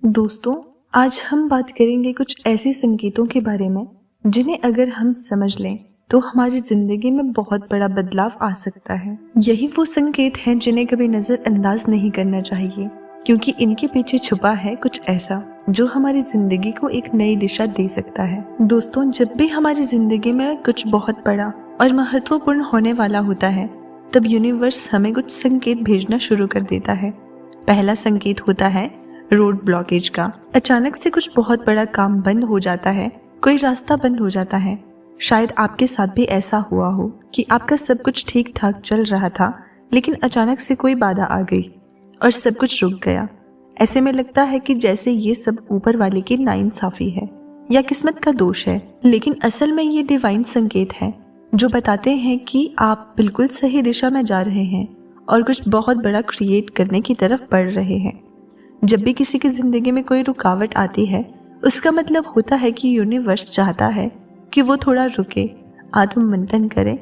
दोस्तों, आज हम बात करेंगे कुछ ऐसे संकेतों के बारे में जिन्हें अगर हम समझ लें तो हमारी जिंदगी में बहुत बड़ा बदलाव आ सकता है। यही वो संकेत हैं जिन्हें कभी नजरअंदाज नहीं करना चाहिए, क्योंकि इनके पीछे छुपा है कुछ ऐसा जो हमारी जिंदगी को एक नई दिशा दे सकता है। दोस्तों, जब भी हमारी जिंदगी में कुछ बहुत बड़ा और महत्वपूर्ण होने वाला होता है, तब यूनिवर्स हमें कुछ संकेत भेजना शुरू कर देता है। पहला संकेत होता है रोड ब्लॉकेज का। अचानक से कुछ बहुत बड़ा काम बंद हो जाता है, कोई रास्ता बंद हो जाता है। शायद आपके साथ भी ऐसा हुआ हो कि आपका सब कुछ ठीक ठाक चल रहा था, लेकिन अचानक से कोई बाधा आ गई और सब कुछ रुक गया। ऐसे में लगता है कि जैसे ये सब ऊपर वाले की नाइंसाफी है या किस्मत का दोष है, लेकिन असल में ये डिवाइन संकेत है जो बताते हैं कि आप बिल्कुल सही दिशा में जा रहे हैं और कुछ बहुत बड़ा क्रिएट करने की तरफ बढ़ रहे हैं। जब भी किसी की जिंदगी में कोई रुकावट आती है, उसका मतलब होता है कि यूनिवर्स चाहता है कि वो थोड़ा रुके, आत्ममंथन करे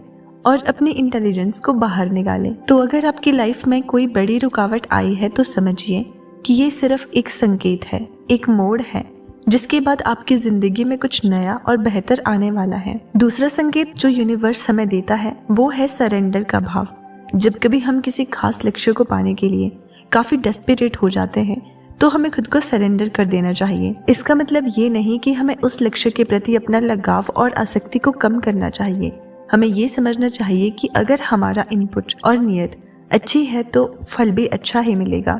और अपनी इंटेलिजेंस को बाहर निकाले। तो अगर आपकी लाइफ में कोई बड़ी रुकावट आई है तो समझिए कि ये सिर्फ एक संकेत है, एक मोड़ है, जिसके बाद आपकी जिंदगी में कुछ नया और बेहतर आने वाला है। दूसरा संकेत जो यूनिवर्स हमें देता है वो है सरेंडर का भाव। जब कभी हम किसी खास लक्ष्य को पाने के लिए काफी डेस्परेट हो जाते हैं तो हमें खुद को सरेंडर कर देना चाहिए। इसका मतलब ये नहीं कि हमें उस लक्ष्य के प्रति अपना लगाव और आसक्ति को कम करना चाहिए। हमें ये समझना चाहिए कि अगर हमारा इनपुट और नियत अच्छी है तो फल भी अच्छा ही मिलेगा।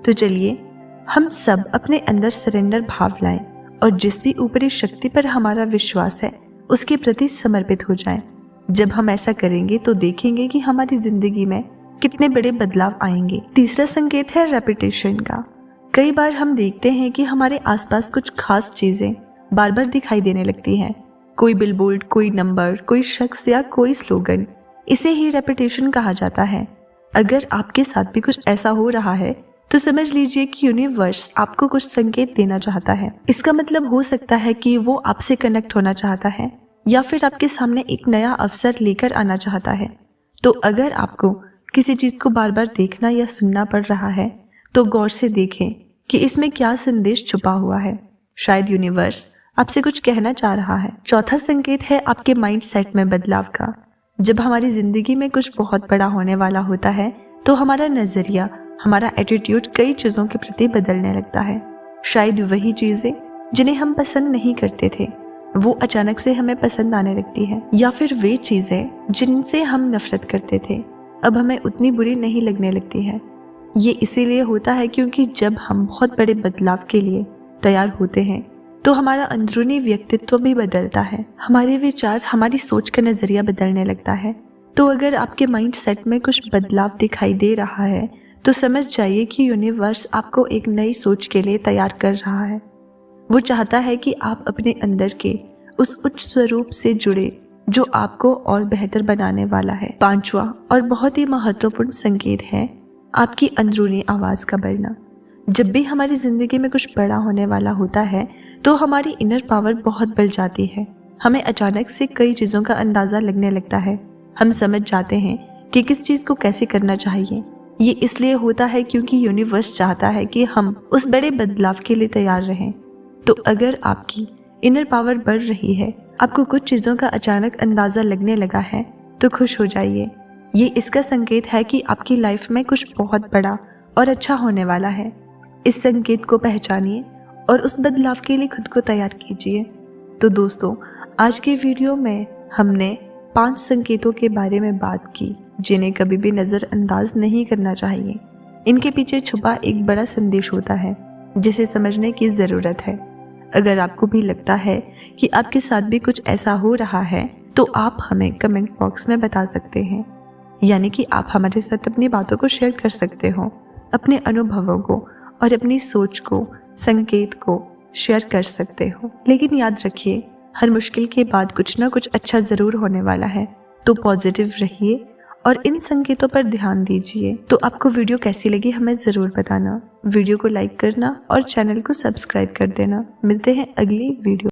तो चलिए हम सब अपने अंदर सरेंडर भाव लाएं और जिस भी ऊपरी शक्ति पर हमारा विश्वास है उसके प्रति समर्पित हो जाएं। जब हम ऐसा करेंगे तो देखेंगे कि हमारी जिंदगी में कितने बड़े बदलाव आएंगे। तीसरा संकेत है रेपिटेशन का। कई बार हम देखते हैं कि हमारे आसपास कुछ खास चीजें बार बार दिखाई देने लगती हैं। कोई बिलबोर्ड, कोई नंबर, कोई शख्स या कोई स्लोगन, इसे ही रेपिटेशन कहा जाता है। अगर आपके साथ भी कुछ ऐसा हो रहा है तो समझ लीजिए कि यूनिवर्स आपको कुछ संकेत देना चाहता है। इसका मतलब हो सकता है कि वो आपसे कनेक्ट होना चाहता है या फिर आपके सामने एक नया अवसर लेकर आना चाहता है। तो अगर आपको किसी चीज को बार बार देखना या सुनना पड़ रहा है तो गौर से देखें कि इसमें क्या संदेश छुपा हुआ है। शायद यूनिवर्स आपसे कुछ कहना चाह रहा है। चौथा संकेत है आपके माइंड सेट में बदलाव का। जब हमारी जिंदगी में कुछ बहुत बड़ा होने वाला होता है तो हमारा नजरिया, हमारा एटीट्यूड कई चीजों के प्रति बदलने लगता है। शायद वही चीजें जिन्हें हम पसंद नहीं करते थे वो अचानक से हमें पसंद आने लगती है, या फिर वे चीजें जिनसे हम नफरत करते थे अब हमें उतनी बुरी नहीं लगने लगती है। ये इसीलिए होता है क्योंकि जब हम बहुत बड़े बदलाव के लिए तैयार होते हैं तो हमारा अंदरूनी व्यक्तित्व भी बदलता है, हमारे विचार, हमारी सोच का नजरिया बदलने लगता है। तो अगर आपके माइंड सेट में कुछ बदलाव दिखाई दे रहा है तो समझ जाइए कि यूनिवर्स आपको एक नई सोच के लिए तैयार कर रहा है। वो चाहता है कि आप अपने अंदर के उस उच्च स्वरूप से जुड़े जो आपको और बेहतर बनाने वाला है। पांचवा और बहुत ही महत्वपूर्ण संकेत है आपकी अंदरूनी आवाज का बढ़ना। जब भी हमारी जिंदगी में कुछ बड़ा होने वाला होता है तो हमारी इनर पावर बहुत बढ़ जाती है। हमें अचानक से कई चीजों का अंदाजा लगने लगता है। हम समझ जाते हैं कि किस चीज को कैसे करना चाहिए। ये इसलिए होता है क्योंकि यूनिवर्स चाहता है कि हम उस बड़े बदलाव के लिए तैयार रहें। तो अगर आपकी इनर पावर बढ़ रही है, आपको कुछ चीजों का अचानक अंदाजा लगने लगा है, तो खुश हो जाइए। ये इसका संकेत है कि आपकी लाइफ में कुछ बहुत बड़ा और अच्छा होने वाला है। इस संकेत को पहचानिए और उस बदलाव के लिए खुद को तैयार कीजिए। तो दोस्तों, आज के वीडियो में हमने 5 संकेतों के बारे में बात की जिन्हें कभी भी नजरअंदाज नहीं करना चाहिए। इनके पीछे छुपा एक बड़ा संदेश होता है जिसे समझने की जरूरत है। अगर आपको भी लगता है कि आपके साथ भी कुछ ऐसा हो रहा है तो आप हमें कमेंट बॉक्स में बता सकते हैं, यानी कि आप हमारे साथ अपनी बातों को शेयर कर सकते हो, अपने अनुभवों को और अपनी सोच को, संकेत को शेयर कर सकते हो। लेकिन याद रखिए, हर मुश्किल के बाद कुछ ना कुछ अच्छा जरूर होने वाला है। तो पॉजिटिव रहिए और इन संकेतों पर ध्यान दीजिए। तो आपको वीडियो कैसी लगी हमें ज़रूर बताना। वीडियो को लाइक करना और चैनल को सब्सक्राइब कर देना। मिलते हैं अगली वीडियो।